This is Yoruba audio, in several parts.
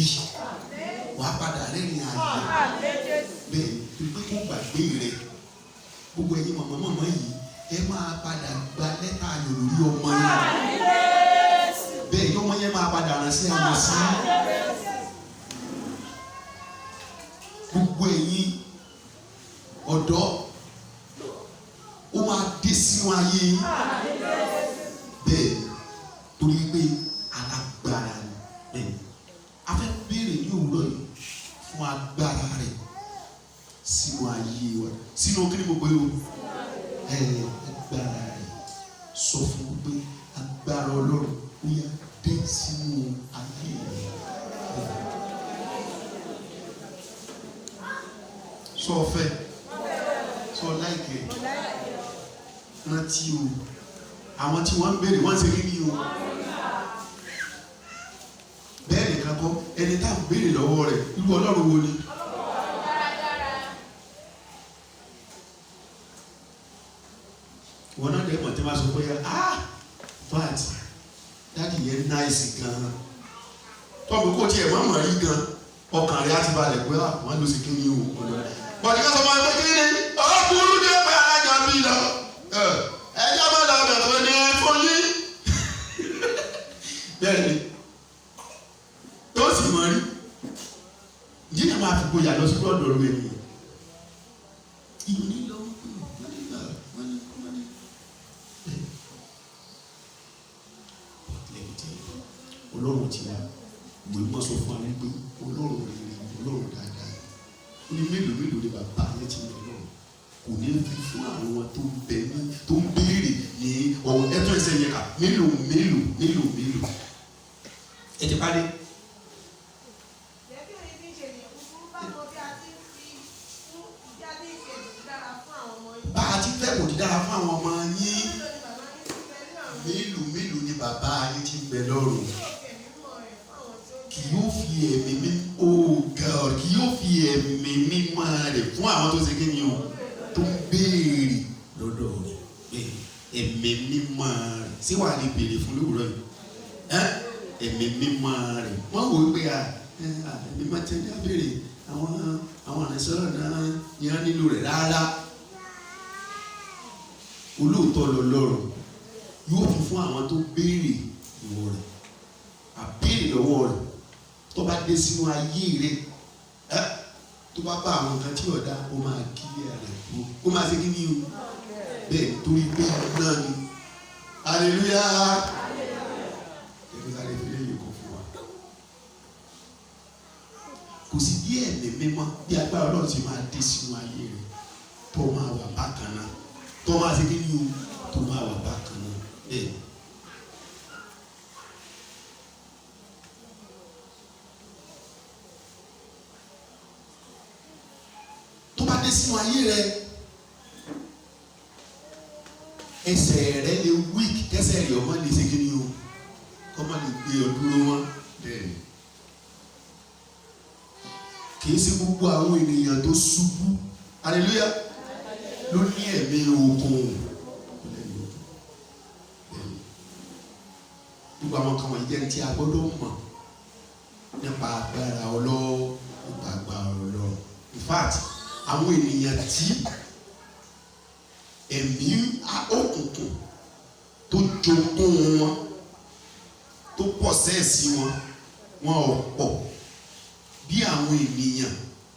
bí wà á padà rẹ́rìn ayọ̀ bẹ́ẹ̀ pé kó gbàgbé rẹ̀ gbogbo ẹ̀yin mọ̀mọ́ yìí ẹ máa padà gba lẹ́tà ayọ̀ lórí ọmọ yẹn bẹ́ẹ̀ ni ọmọ yẹn máa padà rán sí ayọ̀ sí gbogbo ẹ̀yin ọ̀dọ́ ó máa dé sínú ayé bẹ́ẹ̀ torí pé alágbára ni a fẹ́ béèrè ní òwúrọ̀ yìí fún agbára rẹ̀ sínú ayé wa sínú kí ni mo gbé o agbára rẹ̀ sọ fún mi pé agbára Ọlọ́run ó yá dé sínú ayé rẹ̀ sọ fẹ́ sọ láìkẹ́ rántí o àwọn tí wọ́n ń béèrè wọ́n ń ṣe kí ni o bẹ́ẹ̀ nìkan kọ́ ẹni tá à ń béèrè lọ́wọ́ rẹ̀ irú Ọlọ́run wo ni. wọn náà dẹ̀ mọ̀ tí wọ́n sọ pé fat dáàdì yẹn náìsì gan-an tọ́pù kò tiẹ̀ mọ̀ mọ̀ rí gan ọkàn rẹ̀ á ti balẹ̀ pé wọ́n ló sì kí ni o. bọ̀dé ká sọ ma pé kí ni ọkùnrin dé pé alájà bí lọ ẹjọ́ bá lọ bẹ̀ fún ní fún yín bẹ́ẹ̀ ni tó sì mọ̀ rí jíjẹ́ máa fi gboyà lọ sí ọ̀dọ̀ rẹ̀ nìyẹn ìlú nílò Ọlọ́run ti wá ìwé mọ́ sọ fún wa wípé Ọlọ́run rere Ọlọ́run dáadáa ó ní mélòó mélòó ni bàbá yẹn ti lọ lọ́rùn kò ní fi fún àwọn tó ń bẹ ní tó ń béèrè ní ọ̀hún ẹ̀tọ́ ẹsẹ̀ yẹn kà mélòó ẹ ti parí. bá a ti fẹ́ kò ti dára fún àwọn ọmọ yín mélòó ni bàbá yín ti bẹ lọ́rùn kì yóò fi ẹ̀mí mímọ́ rẹ̀ fún àwọn tó ṣe kéde o tó ń béèrè lọ́dọ̀ rẹ̀ ẹ̀mí mímọ́ rẹ̀ sí wàá lè béèrè fún lówùrọ̀ yìí ẹ̀mí mímọ́ rẹ̀ wọ́n wò ó pé ẹ̀mí máa tẹ̀ ní abéèrè àwọn àrẹ̀sọ́rọ̀ náà yẹn nílò rẹ̀ rárá olóòótọ́ lọ́lọ́run yóò fi fún àwọn tó béèrè ìwọ rẹ̀ àbéèrè lọ́wọ́ rẹ̀ tó bá dé sínú ayé rẹ̀ tó bá bá àwọn nǹkan tí ọ̀dà ó máa kí rẹ̀ ó máa ṣe kí ni o bẹ́ẹ̀ torí pé náà ni aleluya ẹ̀rọ sáré fi lẹ́yìn kan fún wa kò sí bí ẹ̀mí mímọ́ bí agbára Ọlọ́run ti máa dé sínú ayé rẹ̀ tó máa wà bákan náà tó máa ṣe kí ni o tó máa wà bákan náà bẹ́ẹ̀. tó bá dé sínú ayé rẹ̀ ẹsẹ̀ rẹ̀ lè weak kẹsẹ̀ rẹ̀ ọmọ lè ṣe kí ni o kọ́mọ lè gbé ọ dúró wọn bẹ́ẹ̀ kì í ṣe gbogbo àwọn ènìyàn tó ṣubú hallelujah ló ní ẹ̀mí ogun gbogbo àwọn kan wọ̀nyí jẹ́ tí a gbọ́dọ̀ mọ̀ nípa agbára Ọlọ́run nípa agbára Ọlọ́run in fact àwọn ènìyàn tí ẹ̀mí òkùnkùn tó jogún wọn tó pọ̀sẹ́ẹ̀sì wọn ò pọ̀ bí àwọn ènìyàn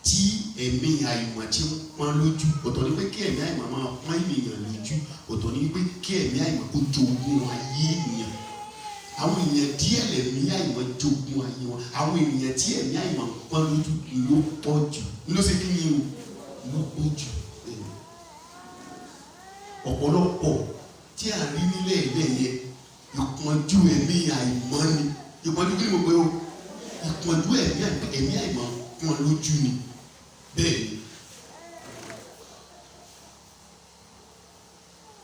tí ẹ̀mí àìmọ̀ tí ń pọ́n lójú ọ̀tọ̀ ni pé kí ẹ̀mí àìmọ̀ máa pọ́n ènìyàn lójú ọ̀tọ̀ ni pé kí ẹ̀mí àìmọ̀ kó jogún ayé ènìyàn àwọn ènìyàn díẹ̀ lẹ̀mí àìmọ̀ jogún ayé wọn àwọn ènìyàn tí ẹ̀mí àìmọ̀ pọ́n lójú ló pọ̀ jù ló ṣe kí ni o ló pọ̀ jù ọ̀pọ̀lọpọ̀ tí a rí nílẹ̀ ẹ̀yẹ ìpọ́njú ẹ̀mí àìmọ̀ ni ìpọ́njú kí ni mo gbé o ìpọ́njú ẹ̀mí àìmọ̀ pọ́n lójú ni bẹ́ẹ̀ ni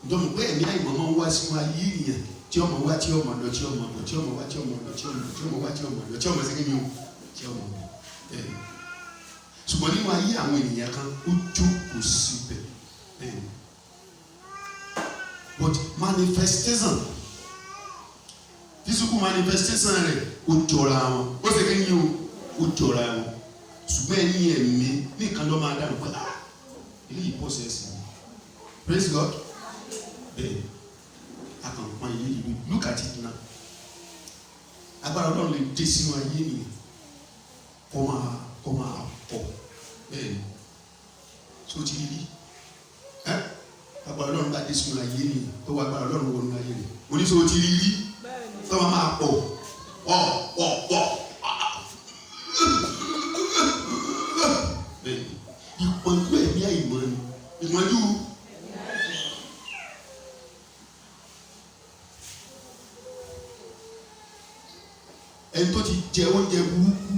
dọ́mù pé ẹ̀mí àìmọ̀ máa ń wá sínú ayé ènìyàn tí ọmọ wá tí ọmọ lọ tí ọmọ lọ tí ọmọ wá tí ọmọ lọ tí ọmọ lọ tí ọmọ wá tí ọmọ lọ tí ọmọ sẹ́kẹ́ ni o tí ọmọ lọ bẹ́ẹ̀ ni ṣùgbọ́n nínú ayé àwọn ènìyàn kan ó jókòó síbẹ̀ bẹ́ẹ̀ ni but manifestation physical manifestation rẹ̀ ó jọra wọn ó sẹ́kẹ́ ni o ó ó jọra wọn ṣùgbọ́n ẹni ẹ̀mí nìkan ló máa dáhùn pé eléyìí pọ́sẹ̀sì ni praise God bẹ́ẹ̀ akànpọ̀ ilé ìlú look at it now agbára Ọlọ́run lè dé sínú ayé nìyẹn kọ́ máa pọ̀ bẹ́ẹ̀ ni tó ti rí agbára Ọlọ́run bá dé sínú ayé nìyẹn tó wá agbára Ọlọ́run wọnú ayé rẹ̀ oníṣòwò ti rí tó máa pọ̀ bẹ́ẹ̀ ni ìpọ́njú ẹ̀mí àìmọ́ ni ìpọ́njú. ẹni tó ti jẹ oúnjẹ burúkú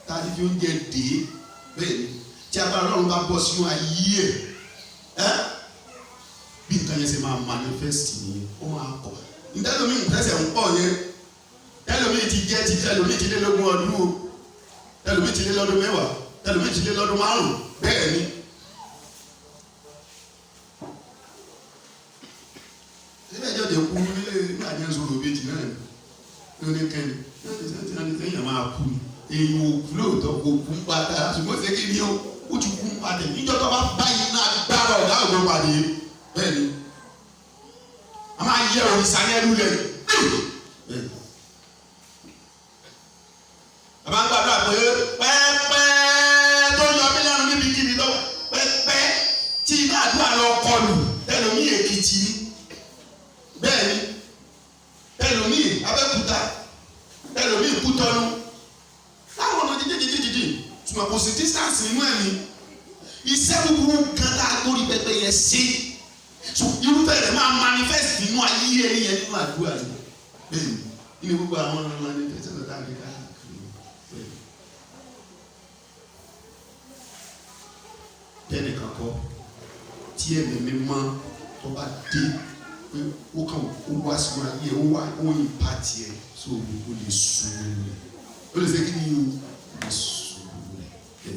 tá a ti fi oúnjẹ dè é bẹ́ẹ̀ ni tí agbára Ọlọ́run bá bọ́ sínú ayé ẹ̀ bí nǹkan yẹn ṣe máa manifest nìyẹn ó máa pọ̀ ntẹ́lómi ìtẹ́sẹ̀ ń pọ̀ yẹn tẹ́lómi ti jẹ́ ti tẹ́lómi ti lé lógún ọdún o tẹ́lómi ti lé lọ́dún mẹ́wàá tẹ́lómi ti lé lọ́dún márùn-ún bẹ́ẹ̀ ni. síbẹ̀ jẹ́ òde kú nílé nígbà yẹn sọ̀rọ̀ méjì náà ní kẹ́ni èèyàn máa kú ni èèyàn ò kú lóòótọ́ kò kú ń padà ṣùgbọ́n ṣé kí ni ó ti kú ń padà níjọ́ tó bá báyìí náà gbára ọ̀gá ògbó padà bẹ́ẹ̀ ni a máa yẹ òrìṣà yẹn lulẹ̀ bẹ́ẹ̀ ni a máa ń gbàdúrà pé pẹ́ẹ́pẹ́ tó yọ mí lẹ́nu níbi kíbi lọ́wọ́ pẹ́ẹ́pẹ́ tí iná àdúrà lọ kọlù ẹlòmí Èkìtì ni bẹ́ẹ̀ ni ẹlòmí Abẹ́òkúta ẹlòmí Kútọ́nù láwọn ọ̀nà jíjìjìjìjì ṣùgbọ́n kò sí distance nínú ẹ̀mí iṣẹ́ búburú kan tá a torí pẹpẹ yẹn ṣe so irúfẹ́ rẹ̀ máa manifest nínú ayé ẹni yẹn nínú àdúrà yẹn bẹ́ẹ̀ ni ní gbogbo àwọn ọ̀nà manifest ẹ̀rọ táwọn ẹ̀ka kiri bẹ́ẹ̀ ni kankọ́ tí ẹ̀mí mi mọ́ tó bá dé pé ó kàn ó wá sínú ayé ó wá ó yin pàtì ẹ̀ so o lè sùn rẹ̀ ó lè ṣe kí ni o lè sùn rẹ̀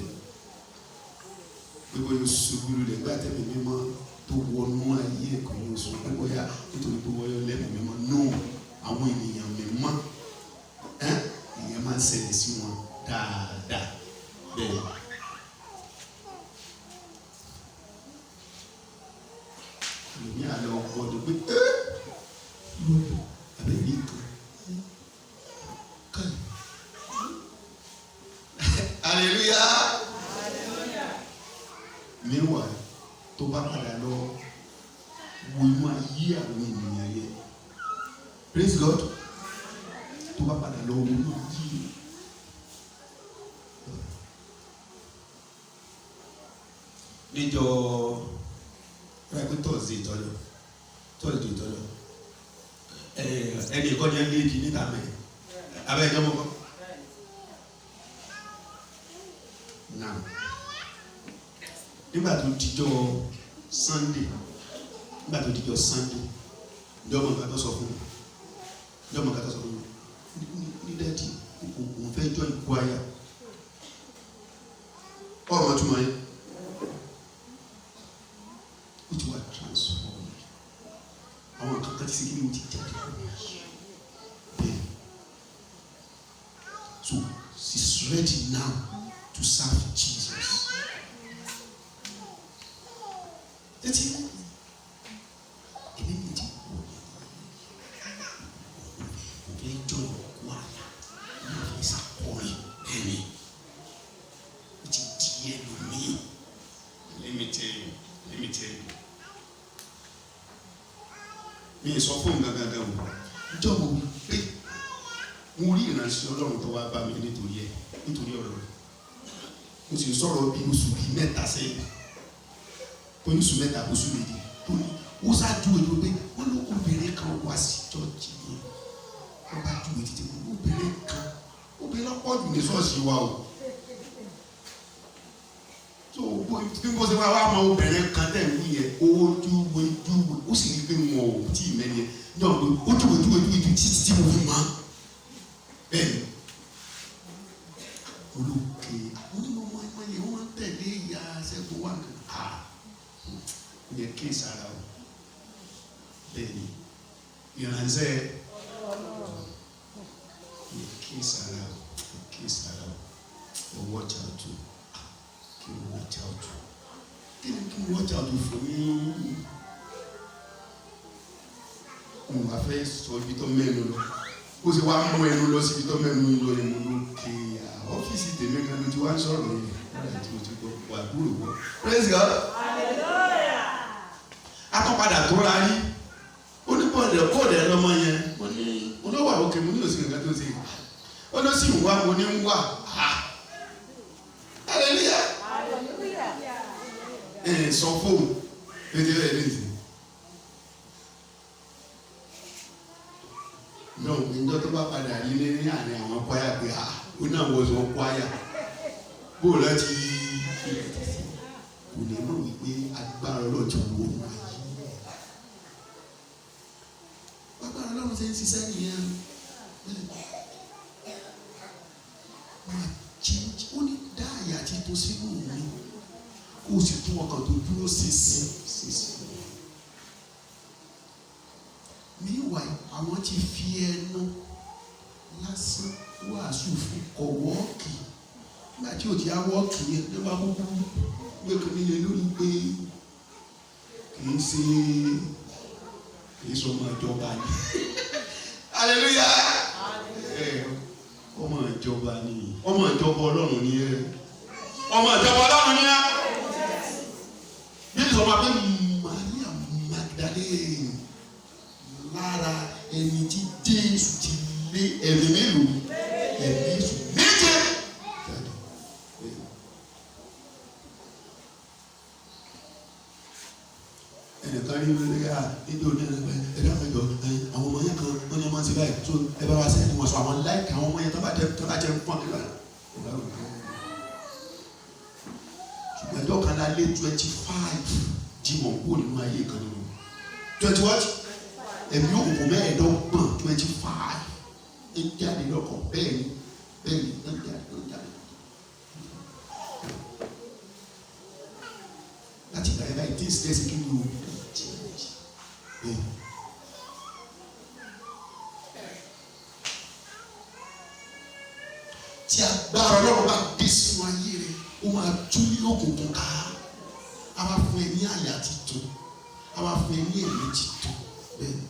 gbogbo yóò sùn rẹ̀ gbà tẹ̀mí mi mọ́ tó wọnú ayé ẹ̀kọ́ yóò sùn gbogbo ya nítorí gbogbo yóò lẹ́mí mi mọ́ no àwọn ènìyàn mi mọ́ ìyẹn máa ń ṣẹlẹ̀ sí wọn dáadáa bẹ́ẹ̀. Lómi àlọ́ ọ̀gbọ́dọ̀ pé lóòótọ́ àbẹ̀lẹ̀ kan. Hallelujah. Meanwhile, tó bá padà lọ wo inú ayé àwọn ènìyàn yẹn. Praise God. Tó bá padà lọ wo inú ayé. Níjọ́ tọ́sí ìtọ́jọ́ ẹni ìkọ́ni ẹ̀ léèdì níta mẹ́rin abẹ́ ẹ̀jọ́ mọ́kọ́. Now nígbà tó dijọ́ Sunday ìjọba nǹkan tó sọ fún mi ní dẹ́ẹ̀tì òun fẹ́ jọ ìkú àyà ọ̀rọ̀ túmọ̀ yẹn ó ti wà transform àwọn kankan ti segin ní o ti jáde bẹ́ẹ̀ so she is ready now to serve Jesus. Tẹ́tí èmi ní ti wọ òfin jọ ìkú àyà ní òfin sàkórin ẹni ó ti di ẹlòmíì. Let me tell you. Mi sọ fún gangan o ìjọ mo wí pé mo rí ìránṣẹ́ Ọlọ́run tó wá bá mi nítorí ọ̀rọ̀ rẹ̀ mo sì sọ̀rọ̀ bí oṣù bíi mẹ́ta sẹ́yìn tó ní oṣù mẹ́ta oṣù méjì tó ní ó ṣáájú ètò pé wọ́n ló obìnrin kan wá sí chọ́ọ̀chì yẹn wọ́n bá ju ètò obìnrin lọ́pọ̀ jù ní ṣọ́ọ̀ṣì wa o so bí mo ṣe wá mọ obìnrin kan tẹ̀ ń yẹ ojúwe ó sì ní pé wọn ò tí ì mẹ́ni ẹ̀ ní ọ̀gbìn ojúwe títí tí mo fi mọ́ bẹ́ẹ̀ olùkè àwọn onímọ̀ ọmọ yẹn wọ́n tẹ̀lé ìyá Ṣẹ́gun wà ní yẹ kí sara o bẹ́ẹ̀ ni ìrànṣẹ́ yẹ kí sara o watch out to? Kí ni watch out to? Kí ni watch out fún mi? Mo wá fẹ́ sọ ibi tó mẹ́nu lọ. Kó ṣe wá mú ẹnu lọ sí ibi tó mẹ́nu lọ ni mo lókè. Ọ́fíìsì tèmi kan ló ti wá ń sọ̀rọ̀ yìí. Láti mo ti gbọ́ wà gbúrò gbọ́. Praise God. Hallelujah. Akọ́padà tó ra rí. Ó ní bọ́ọ̀dù ẹ̀ lọ́mọ yẹn. Mo lọ́ wà òkè mo ní òsì nǹkan tó ṣe. Ó lọ sí ìwà mo ní ń wà. Hallelujah. Sọ fóònù. Ètò ẹ̀ lè sè. No, ìjọ tó bá padà rí ní àárín àwọn kwaya pé ó náà wọ́n sọ kwaya bó láti kò ní mọ̀ wípé agbára Ọlọ́run ti wò ó wáyé. Agbára Ọlọ́run ṣe ń ṣiṣẹ́ nìyẹn. Ó ní dá àyà àti tó sínú mi kó o sì tún ọkàn tó dúró sísìn. Meanwhile, àwọn ti fi ẹnu lásán wàásù fún kọ wọ́ọ̀kì. Nígbà tí o ti á wọ́ọ̀kì yẹn ní wàá kúkú gbé kìíní yẹn lórí pé kìí sọ ọmọ ìjọba ni. Hallelujah. Ọmọ ìjọba ni. Ọmọ ìjọba Ọlọ́run ni ẹ. Ọmọ ìjọba Ọlọ́run ni ẹ. Bí ìsọmọ pé Maria Magdalene lára ẹni tí Jésù ti lé ẹ̀mí mélòó ẹ̀mí èṣù méje jáde. Ẹnìkan ní ìlú ẹ̀yà níbi òní ẹ̀dá mẹ́jọ àwọn ọmọ yẹn kan wọ́n ní ọmọ ṣe báyìí tó ẹ bá wá sẹ́yìn wọ́n sọ àwọn láìka àwọn ọmọ yẹn tó bá jẹ́ fún ọkùnrin náà. Ṣùgbọ́n ẹjọ́ kan lálé 25 Jímọ̀ kúrò nínú ayé kan nínú 20 what? Ẹ̀mí òkùnkùn mẹ́ẹ̀ẹ́dọ́gbọ̀n 25 ń jáde lọ́kọ̀ bẹ́ẹ̀ ni ń jáde. Láti ìgbà yẹn báyìí tí ìsìlẹ̀sì kí ni o bẹ́ẹ̀. Tí agbára Ọlọ́run bá dé sínú ayé rẹ̀ ó máa tú ní òkùnkùn ká. A máa fún ẹ ní àyà títún, a máa fún ẹ ní ẹ̀mí títún bẹ́ẹ̀ ni.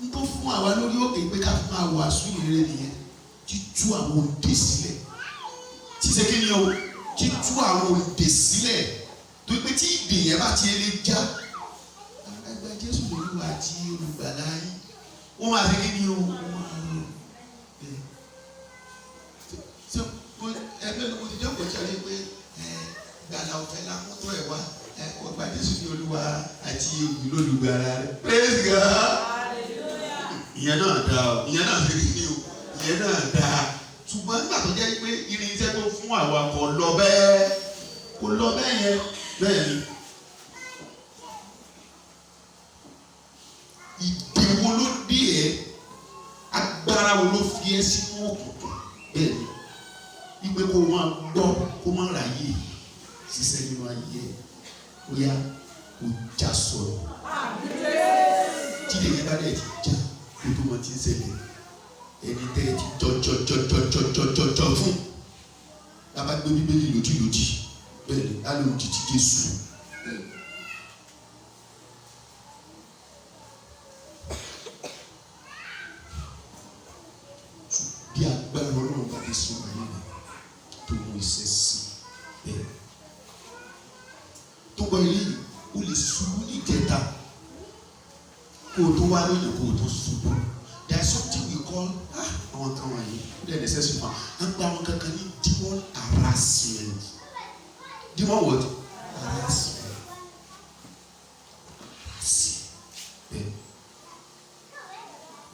N tó fún àwa lórí òkè pé ká fún máa wàásù ìrere nìyẹn, títú àwọn òǹdè sílẹ̀. Ṣíṣe kí ni o? Títú àwọn òǹdè sílẹ̀. Tó pé tí ìdè yẹn bá ti lè já, ẹgbẹ́ Jésù lòlúwa àti olùgbàlà yín. Wọ́n máa ṣe kí ni o? Ẹgbẹ́ ló ti jókòó tí a lè pé gbàlà ọ̀fẹ́ lámọ́tò ẹ̀ wá. Ọgbà Jésù ní olúwa àti olùgbàlà rẹ̀. Praise God. Ìyẹn náà dáa o, ìyẹn náà ṣe kí o, ìyẹn náà dáa. Ṣùgbọ́n nígbà tó jẹ́ pé irinṣẹ́ tó fún àwa kò lọ bẹ́ẹ̀ yẹn bẹ́ẹ̀ ni. Ìdè wo ló dé ẹ? Agbára wo ló fi ẹ sínú òkùnkùn? Bẹ́ẹ̀ ni. Ìgbé kó máa gbọ́ kó máa ráyè ṣiṣẹ́ nínú ayé ẹ̀. Ó yá kó já sọ̀rọ̀. Tí lè yẹ bá dẹ̀ ti já. Gbogbo wọn ti ń ṣẹlẹ̀ ẹni tẹ́ ẹ ti jọjọ fún lábá gbé Bíbélì lòdì bẹ́ẹ̀ ni á lòdì ti Jésù. Bí agbára Ọlọ́run bá dé sọ ayé rẹ̀ tó mú iṣẹ́ sí bẹ́ẹ̀ tó gbọ́ ilé yìí ó lè ṣubú ní ìjẹta. Kó o tó wá lónìí kó o tó ṣubú. There is something we call àwọn kan wọ̀nyí ó dẹ̀ necessary for an gba àwọn kankan ní demon harassment. Demon what? Harassment. Bẹ́ẹ̀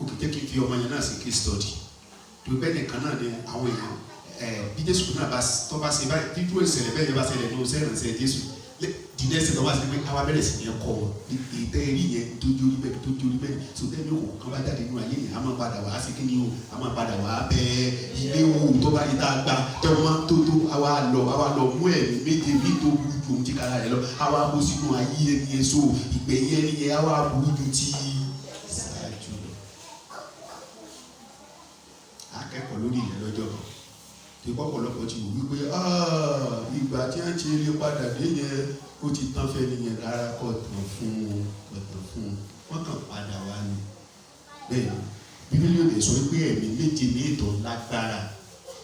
o kì í jẹ́ kí n fi ọmọ yẹn náà sí case study. Tó bẹ́ẹ̀ nìkan náà ni àwọn èèyàn bí Jésù náà tó bá ṣe báyìí bí dúró ìṣẹ̀lẹ̀ bẹ́ẹ̀ yẹn bá ṣẹlẹ̀ ní oṣù ẹ̀ránṣẹ́ Jésù. Dìnẹ́sì lọ́wọ́ àti pé àwa bẹ̀rẹ̀ sí ní ẹ̀kọ́ wọn ìtẹ́rí yẹn tó jórí bẹ́ẹ̀ so tẹ́lẹ̀ òkú kan bá jáde nínú ayé yẹn a máa padà wá sí kíni o a máa padà wá bẹ́ẹ̀ ilé ohun tó bá yẹ tá a gbà tẹ́wọ́n máa tó àwa lọ mú ẹ̀mí méje bí tó burú ju ohun tí kára rẹ̀ lọ àwa bó sínú ayé ẹni yẹn so ìgbẹ̀yìn ẹni yẹn àwa burú ju ti ṣáájú lọ. Akẹ́kọ̀ọ́ lórí ìyẹn lọ́jọ́ tí pọ̀pọ̀lọpọ̀ ti wò wípé ìgbà tí wọ́n ti lè padà dé yẹn ó ti tán fẹ́ nìyẹn rárá kọ̀ tán fún un wọ́n kàn padà wá ní. bẹ́ẹ̀ Bíbélì ò lè sọ pé ẹ̀mí méje ní ìtọ́ lágbára,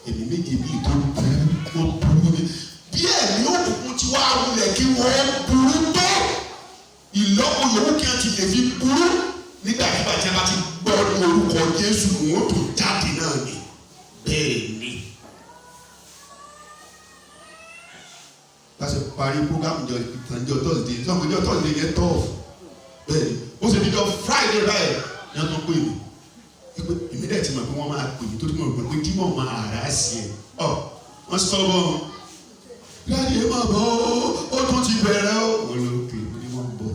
ẹ̀mí méje ní ìtọ́ burú ní. bí ẹ̀mí òkùnkùn ti wá wulẹ̀ kí wọ́n burú tó ìlọ́po yòówù kí wọ́n ti lè fi burú nígbàkigbà tí a bá ti gbọ́ ní orúkọ Jésù wọn tó jáde náà ni. bẹ́ẹ̀ ni láti parí program jọ Thursday sọ́kùn jọ Thursday yẹn tọ́ bẹ́ẹ̀ ni ó sì dídọ́ Friday báyìí ní wọ́n tó pè mí èmi dẹ̀ ti mọ̀ pé wọ́n máa pè mí tó ti mọ̀ pé kí wọ́n máa rà sí ẹ̀ wọ́n sọ bọ́ láti ẹ̀ máa bọ̀ ó tún ti bẹ̀rẹ̀ ó wọ́n lọ pè mí wọ́n bọ̀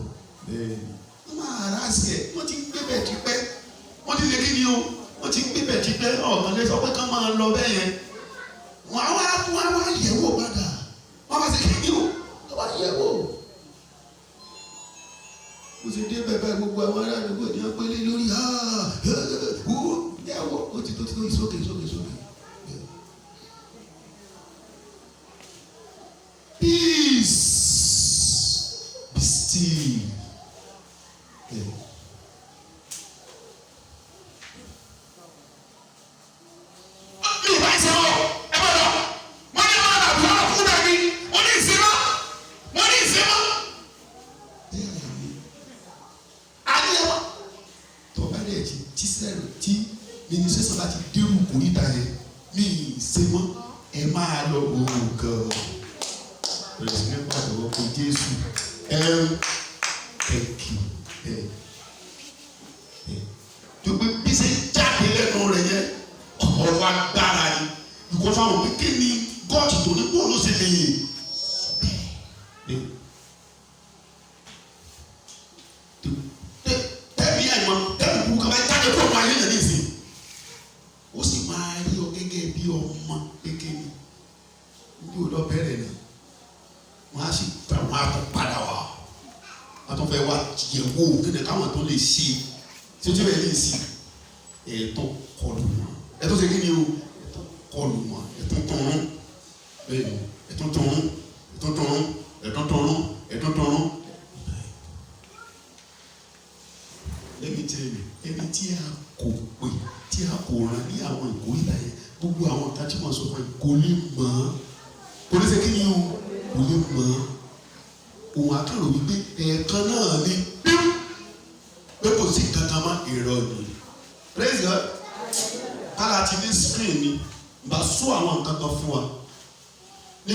bẹ́ẹ̀ ni wọ́n máa rà sí ẹ̀ wọ́n ti ń gbé bẹ̀ tipẹ́ wọ́n ti lè kí ni o wọ́n ti ń gbé bẹ̀ tipẹ́ ọ̀kan lè sọ pé ká máa lọ bẹ́ẹ̀ yẹn wọ́n á wá yẹ̀wò padà wọ́n bá ṣe kí ni o wọ́n bá yẹ̀wò ó ti dé bẹ́ẹ̀ gbogbo àwọn ará àdúgbò ní wọ́n pélé lórí yẹ̀wò ó ti tó ìsókè. Peace be still. Ministration láti dérú kòríta yẹn ní ìsèmọ́ ẹ máa lọ òun gan bẹ̀rẹ̀ sí ní pàtàkì ọkọ̀ Jésù thank you tó pé bí ṣe jáde lẹ́nu rẹ̀ yẹn ọ̀rọ̀ agbára ni ìkọ́ fáwọn pé kí ni gọ́ọ̀tì tó ní bọ́ọ̀lù ṣe lè yè tẹ̀mí àìmọ̀ tẹ̀mí kúkú kaba jáde kó ọmọ ayé yẹn ní ìsìn ó sì máa rí ọ gẹ́gẹ́ bí ọmọ kékeré ní òdò bẹ̀rẹ̀ ni wọ́n á sì fẹ́ wọn á tún padà wá wọ́n tún fẹ́ wá yẹ̀wò kíni káwọn tó lè ṣe tí ó ti bẹ̀rẹ̀ ní ìsìn ẹ̀tọ́ kọlù wọn ẹ̀tọ́ ṣe kí ni o ẹ̀tọ́ kọlù wọn ẹ̀tọ́ tọrún bẹ́ẹ̀ ni ẹ̀tọ́ tọrún ẹ̀tọ́ tọrún ẹ̀tọ́ tọrún ẹ̀tọ́ tọrún. Let me tell you, ẹni tí a kò pè tí a kò rán ní àwọn ìkórìíra yẹn gbogbo àwọn nǹkan tí wọ́n sọ fún ẹ kò lè mọ̀ ọ́ kò lè ṣe kí ni o kò lè mọ̀ ọ́ òun akérò wípé ẹ̀ẹ̀kan náà ni pé kò sí kankan má èrò ni praise God kára ti ní screen ni bá sọ àwọn nǹkan kan fún wa ní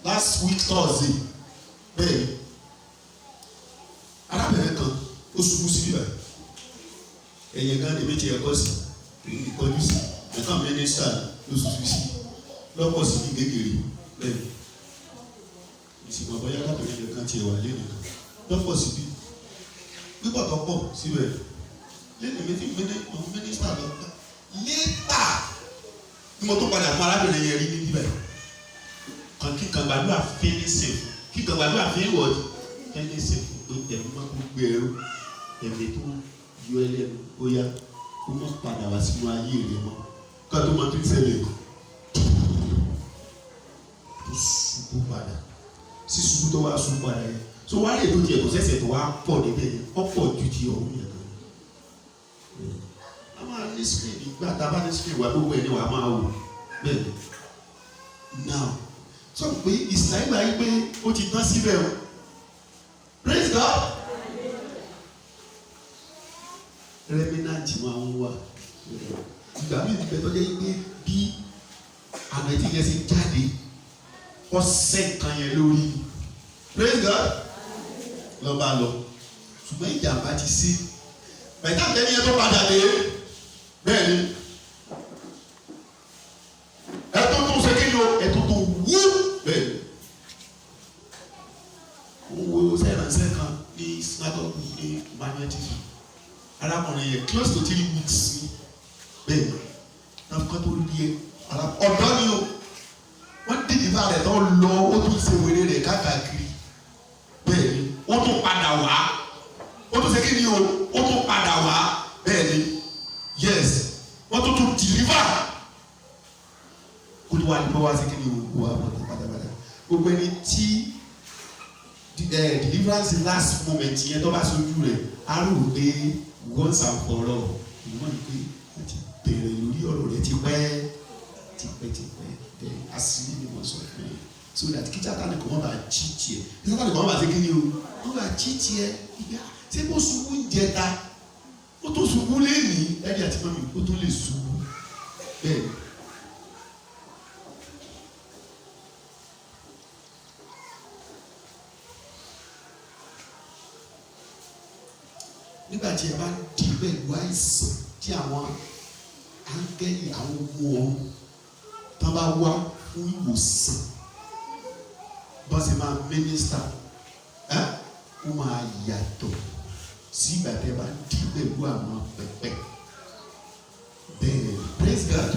last week Thursday bẹ́ẹ̀ ni arábìnrin kan ó ṣubú sí bíbá ẹ̀yẹ gan ni méjì ẹ̀kọ́ sí ìkọjú sí ẹ̀ka mínísítà ló ṣubú sí lọ́pọ̀ sí ní kékeré bẹ́ẹ̀ ìsìnkú àbọ̀yá lábẹ́rẹ́ ẹ̀ka tiẹ̀ wà lẹ́nu kan lọ́pọ̀ sí bí pípọ̀ tó pọ̀ síbẹ̀ lẹ́nu méjì mínísítà lọ lẹ́tà ni mo tó padà fún arábìnrin yẹn rí ní bíbá kan kíkan gbàdúrà fẹ́ẹ́nìsì kíkan gbàdúrà fẹ́ẹ́wọ̀dì fẹ́ẹ́nìsì pé ẹ̀mí máa kó gbé ẹrú ẹ̀mí tó yọ ẹlẹ́nu ó yá kó mọ̀ padà wá sínú ayé rẹ̀ mọ́ ká tó máa tún ṣẹlẹ̀ tó ṣubú padà sí ṣubú tó wá ṣubú padà yẹn tó wá lè tó tiẹ̀ kó sẹ́sẹ̀ tó wá pọ̀ níbẹ̀ yẹn ọ̀pọ̀ ju ti ọ̀hún yẹn lọ. a máa ní screen ìgbà tá a bá ní screen wà gbogbo ẹ̀ ní wàá máa wò bẹ́ẹ̀ ni now sọ pé ìsìláyìn gbà yí pé ó ti tán síbẹ̀ o. Praise God. Rẹ́mínàntì máa ń wà. Ìgbà mi ìgbẹ́ tó jẹ́ pé bí àná tí yẹn ṣe jáde ọ̀sẹ̀ kan yẹn lórí. Praise God. Lọ́ba lọ. Ṣùgbọ́n ìjàmbá ti sí. Bẹ̀tà tẹ́ni yẹn tó padà dé. Bẹ́ẹ̀ ni. Ẹ̀tọ́ tó ṣe kí ni o? Ẹ̀tọ́ tó wú. Bẹ́ẹ̀ ni. Wo sẹ́yìn kan ní sinagogu ní magnetism arákùnrin yẹn close to 3 weeks ni bẹ́ẹ̀ náà kọ́ tó rí ẹ ọ̀dọ́ ni o wọ́n dìdìbà rẹ̀ tó lọ ó tún ṣe wéré rẹ̀ káàkiri bẹ́ẹ̀ ni ó tún padà wá ó tún ṣe kí ni o ó tún padà wá bẹ́ẹ̀ ni yes wọ́n tún deliver kó tó wá ní bọ́ wá sí kí ni òkú wa mọ̀ ní pátápátá gbogbo ẹni tí deliverance last moment yẹn tó bá sojú rẹ̀ á rò pé once and for all ìmọ̀ ní pé wọ́n ti bẹ̀rẹ̀ lórí ọ̀rọ̀ rẹ̀ tipẹ́ àṣírí ni wọ́n sọ fún yẹn so that kí Sátánì kò wọ́n bá jí tiẹ̀ kí Sátánì kò wọ́n bá ṣe kí ni o wọ́n bá jí tiẹ̀ ìgbà ṣé kó ṣubú ń jẹta ó tó ṣubú lẹ́nìí ẹ̀dí àti mọ́mí ó tó lè ṣubú bẹ́ẹ̀. nígbà tí ẹ bá di pẹ̀lú àìsàn tí àwọn áńgẹ́lì àwọn ogun ọ̀run tó bá wá fún ìwòsàn bá ṣe máa mínísítà ó máa yàtọ̀ sí ìgbà tí ẹ bá di pẹ̀lú àwọn pẹpẹ bẹ́ẹ̀ praise God.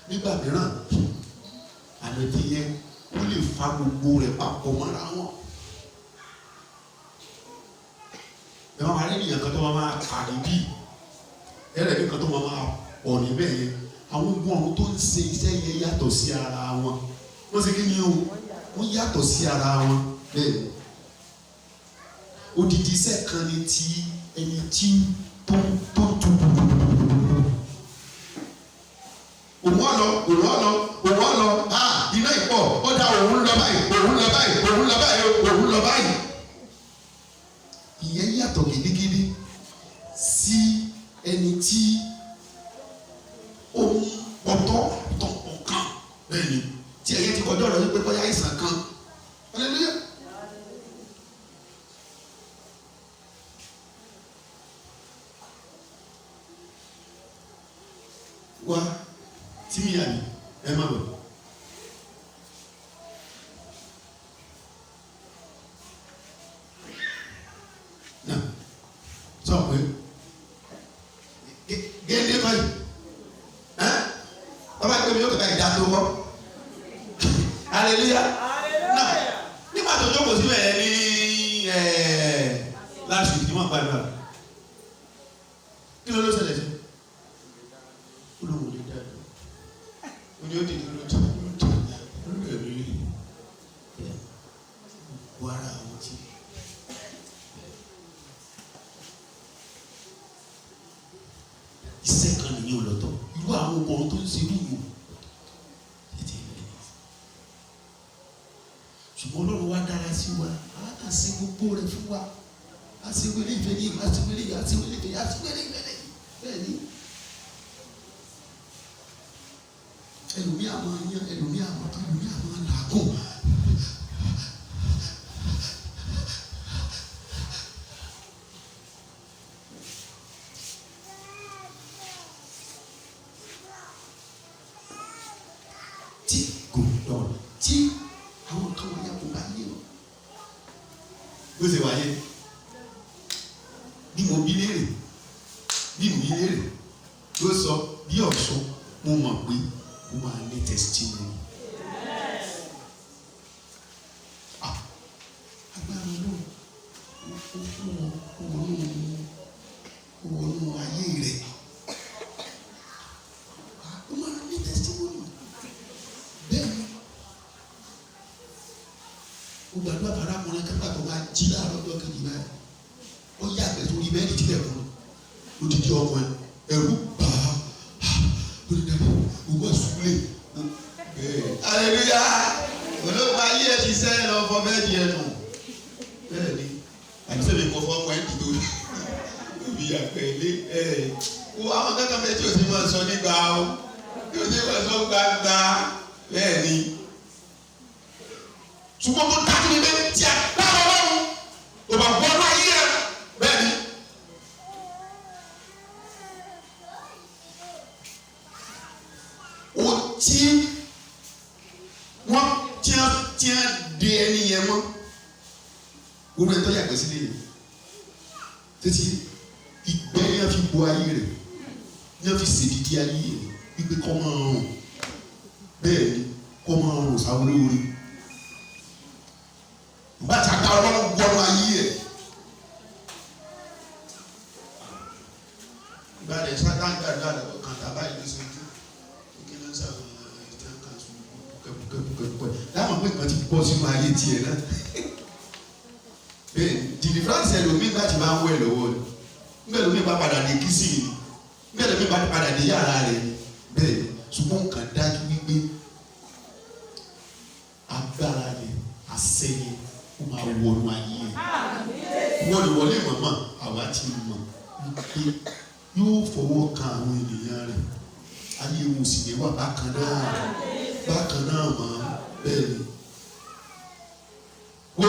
nígbà mìíràn àmì tí yẹn ó lè fa gbogbo rẹ̀ papọ̀ mọ́ra wọn. ẹ̀wọ̀n máa rí ènìyàn kan tó máa kà níbí ẹ̀rẹ̀ nìkan tó máa pọ̀ níbẹ̀ yẹn àwọn ogun ọ̀run tó ń ṣe iṣẹ́ yẹn yàtọ̀ sí ara wọn wọ́n ṣe kí ni o wọ́n yàtọ̀ sí ara wọn bẹ́ẹ̀ odidi iṣẹ́ kan ni ti ẹni tí tó tu òun ọ̀lọ́ iná ìpọ̀ ó dá òun lọ báyìí ìyẹn yàtọ̀ gidigidi sí ẹni tí ohun ọ̀tọ̀ kan bẹ́ẹ̀ ni tí ẹ̀yẹ ti kọjọ́ ọ̀rọ̀ yìí pé bóyá àìsàn kan hallelujah. wá tí mi yà ní ẹ má bọ̀. sọ pé géńdé kọ́ yìí bàbá ìgbé mi yóò kẹta ìjà tó kọ́ hallelujah náà nígbà tó jókòó síbẹ̀ ní last week ni wọ́n gbàdúrà kí ló ṣẹlẹ̀ sí olóhùn lè dáa ó ní ó dìde lójú ẹ̀mí wàrà àwọn tí. iṣẹ́ kan nìyẹn ò lọ́tọ̀ irú àwọn ọmọ tó ń ṣe irú ìwò tètè bẹ̀rẹ̀ ṣùgbọ́n Ọlọ́run wá dára sí wa á ṣe gbogbo rẹ̀ fún wa á ṣe wẹlé ìfẹ́ ní ìgbà á ṣe wẹlé ìfẹ́ bẹ́ẹ̀ ni ẹlòmíà máa yan ẹlòmíà máa làágùn. tí àwọn kan wọ̀nyí kò bá yé o bó ṣe wáyé bí mo bí léèrè ló sọ bí ọ̀ṣọ́ mo mọ̀ pé mo máa ní testimony. agbára náà wọnú ayé rẹ̀ mo máa ní testimony bẹ́ẹ̀ ni. gbogbo àdúrà bàrà mọ́ra kápá tó máa jí láàárọ̀ ọjọ́ kejì báyìí ó yà àgbẹ̀ sórí bẹ́ẹ̀ ní tilẹ̀ fún odidi ọmọ ẹ̀rú bá olùdarí owó ẹ̀sùnlé aleluya olóògbé ayé ẹ̀ ti sẹ́ lọ fọ bẹ́ẹ̀ di ẹnu bẹ́ẹ̀ ni àdúgbò mi kọ́ fọ́ọ̀mù ẹ̀ dìbò òbí àpẹẹlẹ wo àwọn kankan bẹ́ẹ̀ tí o ti máa sọ nígbà o tí o ti máa sọ gbangba bẹ́ẹ̀ ni ṣùgbọ́n mo dájú ní bẹ́ẹ̀ tí a dábọ̀ lọ́rùn tó bá bọ́ ọ́nà ayé rẹ̀ bẹ́ẹ̀ ni. o tí wọ́n tí a de ẹni yẹn mọ́ gbogbo ẹ̀ tó yàgbẹ́ sílẹ̀ yìí títí ìgbẹ́ yẹn fi bo ayé rẹ̀ yẹn fi ṣèdídí ayé rẹ̀ wípé kọ́ máa rùn bẹ́ẹ̀ ni kọ́ máa rùn sáwọn olóore. Bàtà ká Ọlọ́run gbọ́dọ̀ ayé ẹ̀. Ìgbàdàn sátá máa ń gbàdúrà lọ́wọ́ kan tàbá ìlú sójú kí ló ń sàwọn ìtàn kan sùn púpẹ̀púpẹ̀ láwọn pé nǹkan ti bọ́ sínú ayé tiẹ̀ náà bẹ́ẹ̀ deliverance ẹlòmíì bá ti máa ń wẹ̀ lọ́wọ́ ni nígbà lómi bá padà dé kí sí ni nígbà lómi bá padà dé yàrá rẹ̀ ni bẹ́ẹ̀ ṣùgbọ́n nǹkan dájú wípé agbára rẹ̀ àṣẹ yẹn ó máa wọnú ayé yẹn wọ́n lè wọlé mọ̀mọ́ àwa ti mọ̀ wípé yóò fọwọ́ kan àwọn ènìyàn rẹ̀ ayé wọn sì ní wà bákan náà mọ́ bẹ́ẹ̀ ni. wo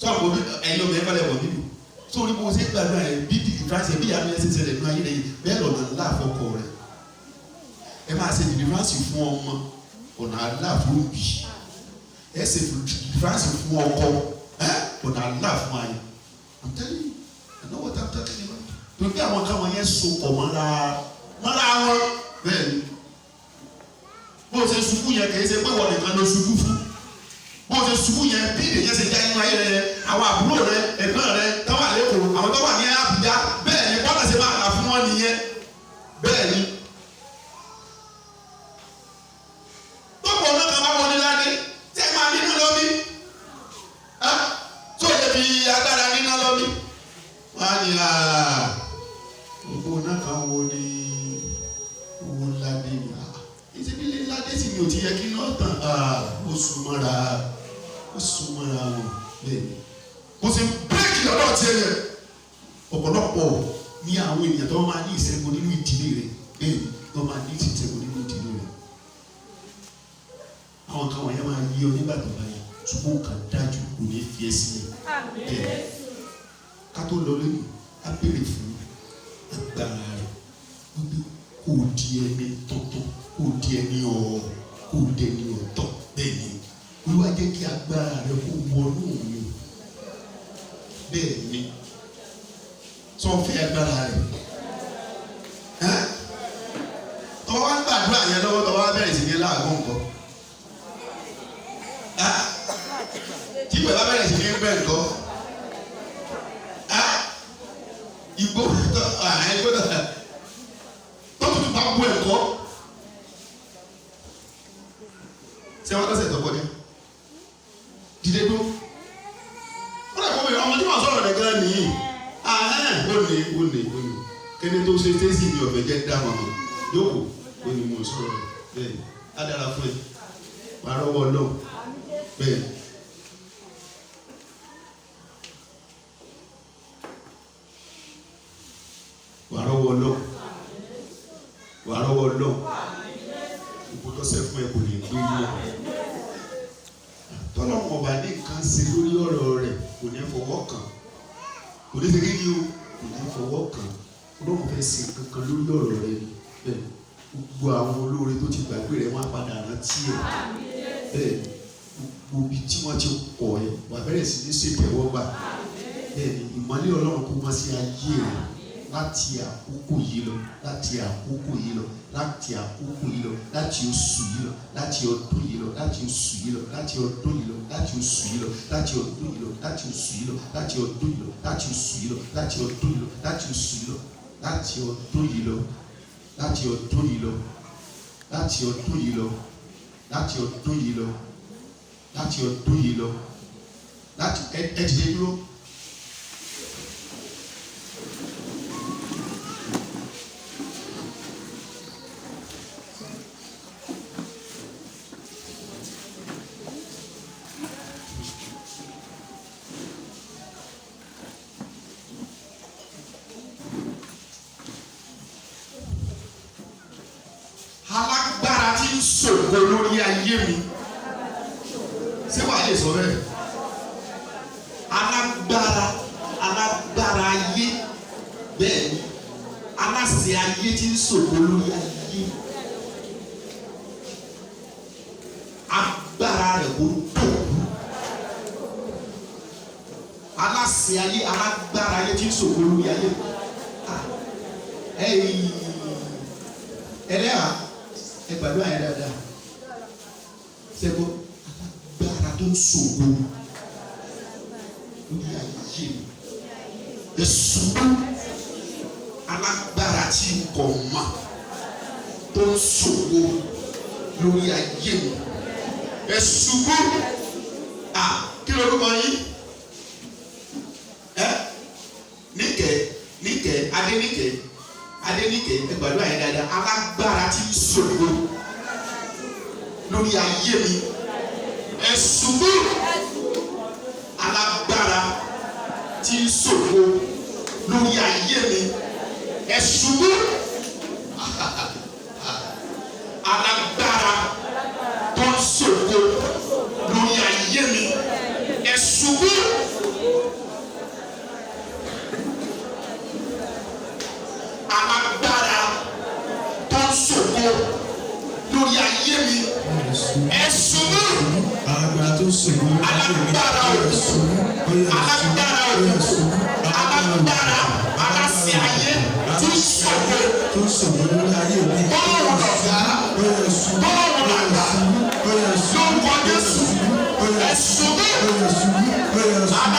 sọ́ọ̀bù ẹ̀yin ọmọ ẹ̀fọ́ lẹ́wọ̀n nínú sórí bó ṣe gbàgbọ́ ẹ̀ bí dìlífàsì bí àmì ẹ̀sẹ̀ ṣẹlẹ̀ nínú ayé rẹ̀ bẹ́ẹ̀ lọ́nà ńlá àfọkọ rẹ̀ ẹ máa ṣe dìlífàsì fún ọmọ ọ̀nà ńlá fún òbí ẹ ṣe dìlífàsì fún ọkọ ọ̀nà ńlá fún ayé. I'm telling you, I know what I'm telling you. Torí pé àwọn káwọn yẹn so pọ̀ mọ́ra wọn bẹ́ẹ̀ ni bó ṣe ṣubú yẹn kì í ṣe pé wọ́n nìkan ló ṣubú fún bó ṣe ṣubú yẹn bí ìdèyẹ ṣe já inú ayé rẹ àwọn àbúrò rẹ ẹ̀gbọ́n rẹ tó wà lẹ́kọ̀ọ́ àwọn tó wà ní Àbújá bẹ́ẹ̀ ni bọ́lá ṣe máa là fún wọn nìyẹn bẹ́ẹ̀ ni. tó pọ̀ náà kan bá wọlé ládé tí ẹ máa nínú lọ́bí tó yẹ fi agbára nínú lọ́bí wọ́n á ní gbogbo náà kan wo ni owó ládé ni ìṣèbí ládé sì ni ò ti yẹ kí náà tàn ó sùn mọ́ra wọn bẹ́ẹ̀ ni kò sí bírèkì lọ́dọ̀ tiẹ̀ yẹ ọ̀pọ̀lọpọ̀ ní àwọn ènìyàn tó máa ní ìṣẹ́gun nínú ìdílé rẹ̀ bẹ́ẹ̀ ni wọ́n máa ní ìṣẹ́gun nínú ìdílé rẹ̀ àwọn kan wọ̀nyẹn máa yí ọ nígbà tó bá yẹ ṣùgbọ́n kan dájú kò ní fi ẹ́ sílẹ̀ bẹ́ẹ̀ ká tó lọ lónìí á béèrè fún agbára rẹ̀ wípé kò di ẹni tọ̀tọ̀ kò di ẹni ọ̀tọ̀ bẹ́ẹ̀ ni Olúwa jẹ́ kí agbára rẹ̀ kó wọnú mi bẹ́ẹ̀ ni sọ fẹ́ agbára rẹ̀ tọ́wọ́ wá ń gbàdúrà yẹn lọ́wọ́ tọ́wọ́ wá bẹ̀rẹ̀ sí ní láàgùn nǹkan tí ìgbà bá bẹ̀rẹ̀ sí ní gbẹ̀ nǹkan igbó tó tuntun bá bú ẹ̀kọ́ ṣé wọn lọ́sẹ̀ tó kọjá dìde tó wọ́n lè kọ́ mi ọmọ tí wọ́n sọ̀rọ̀ rẹ̀ gẹ́gẹ́ nìyí ó lè kéde tó ṣe tẹ́sí ní ọ̀fẹ́ jẹ́ dá màmá yóò ó ní mo sọ̀rọ̀ rẹ̀ bẹ́ẹ̀ á dára fún ẹ wàá rọ́wọ́ lọ bẹ́ẹ̀. wàá rọ́wọ́ lọ ìbùdó sẹ́ fún ẹ kò lè gbé yín tọ́lọ́mọ ọba ní nǹkan ṣe lórí ọ̀rọ̀ rẹ̀ kò ní fọwọ́ kàn kò ní ṣe kéde o kò ní fọwọ́ kàn ọlọ́run fẹ́ ṣe kankan lórí ọ̀rọ̀ rẹ̀ bẹ́ẹ̀ gbogbo àwọn olóore tó ti gbàgbé rẹ̀ wọ́n á padà rántí ẹ̀ bẹ́ẹ̀ gbogbo ibi tí wọ́n ti kọ̀ ẹ́ wà bẹ̀rẹ̀ sí ní ṣètẹ́wọ́gbà bẹ́ẹ̀ ni ìmọ́lẹ̀ ọlọ́run kó wọ́n sí ayé rẹ̀ láti àkókò yìí lọ láti àkókò yìí lọ láti àkókò yìí lọ láti oṣù yìí lọ láti ọdún yìí lọ láti oṣù yìí lọ láti ọdún yìí lọ láti oṣù yìí lọ láti ọdún yìí lọ láti oṣù yìí lọ láti ọdún yìí lọ láti oṣù yìí lọ láti ọdún yìí lọ láti oṣù yìí lọ láti ọdún yìí lọ láti ọdún yìí lọ láti ọdún yìí lọ láti ọdún yìí lọ láti ọdún yìí lọ láti ẹ dìde dúró. Alágbára tí ń ṣògo lórí ayé mi ṣé wàá lè sọ bẹ́ẹ̀ alágbára ayé bẹ́ẹ̀ ni aláṣẹ ayé tí ń ṣògo lórí ayé agbára rẹ̀ kò tó aláṣẹ ayé alágbára ayé tí ń ṣògo lórí ayé ẹlẹ́yà ẹ gbàdúrà yẹn dáadáa sẹ́kọ̀ alágbára tó ń ṣògo lórí ayé Èṣù alágbára tí ń kọ̀ ọ̀ma tó ń ṣògo lórí ayé mi ẹ ṣubú kí lorúkọ yín níkẹ́ Adéníkẹ́ ẹ gbàdúrà yẹn dáadáa alágbára tí ń ṣògo lórí ayé mi ẹ ṣubú alágbára tí ń ṣògo lórí ayé mi ẹ ṣubú alágbára tó ń ṣògo lórí ayé mi ẹ ṣubú alágbára tó ń ṣògo lórí ayé mi ẹ ṣubú alágbára tó ń ṣògo alágbára alágbára aláṣẹ ayé tí ń ṣògo lórí ayé mi bọ́ọ̀lù lọ̀gá bọ́ọ̀lù làgbà lórúkọ Jésù ẹ ṣubú alágbára.